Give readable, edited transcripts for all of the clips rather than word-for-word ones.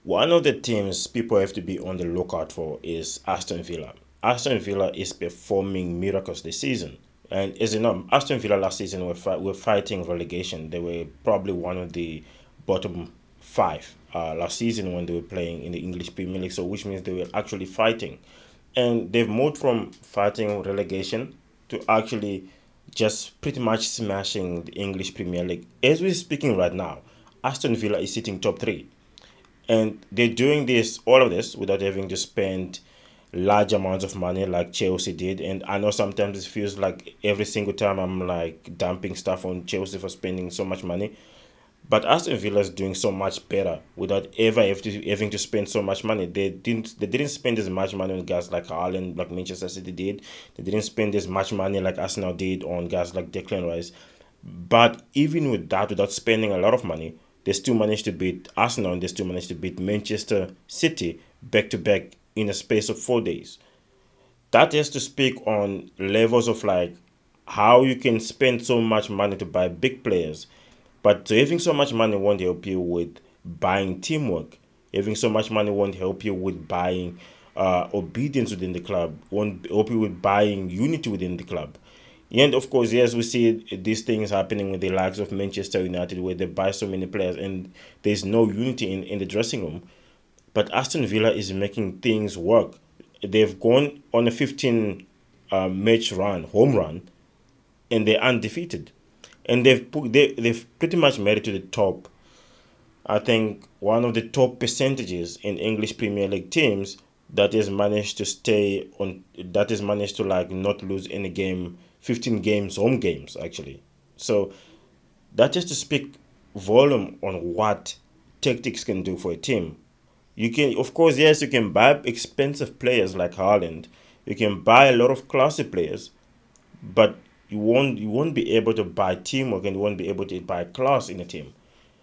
One of the teams people have to be on the lookout for is Aston Villa. Aston Villa is performing miracles this season. And as you know, Aston Villa last season were fighting relegation. They were probably one of the bottom five last season when they were playing in the English Premier League. So, which means they were actually fighting. And they've moved from fighting relegation to actually just pretty much smashing the English Premier League. As we're speaking right now, Aston Villa is sitting top three. And they're doing this, all of this, without having to spend large amounts of money like Chelsea did. And I know sometimes it feels like every single time I'm like dumping stuff on Chelsea for spending so much money. But Aston Villa is doing so much better without ever having to spend so much money. They didn't spend as much money on guys like Haaland, like Manchester City did. They didn't spend as much money like Arsenal did on guys like Declan Rice. But even with that, without spending a lot of money, they still managed to beat Arsenal and they still managed to beat Manchester City back to back in a space of 4 days. That has to speak on levels of like how you can spend so much money to buy big players, but having so much money won't help you with buying teamwork. Having so much money won't help you with buying obedience within the club, won't help you with buying unity within the club. And of course, yes, we see these things happening with the likes of Manchester United where they buy so many players and there's no unity in the dressing room. But Aston Villa is making things work. They've gone on a 15 match run, home run, and they're undefeated. And they've pretty much made it to the top. I think one of the top percentages in English Premier League teams that has managed to stay on, that has managed to like not lose any game, 15 games, home games actually. So that just to speak volume on what tactics can do for a team. You can, of course, yes, you can buy expensive players like Haaland. You can buy a lot of classy players, but you won't be able to buy teamwork and you won't be able to buy class in a team.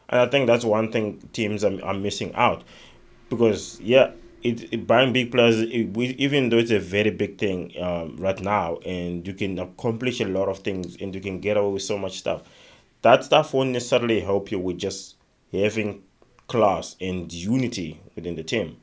And I think that's one thing teams are missing out because yeah, buying big players, even though it's a very big thing right now, and you can accomplish a lot of things and you can get away with so much stuff. That stuff won't necessarily help you with just having class and unity within the team.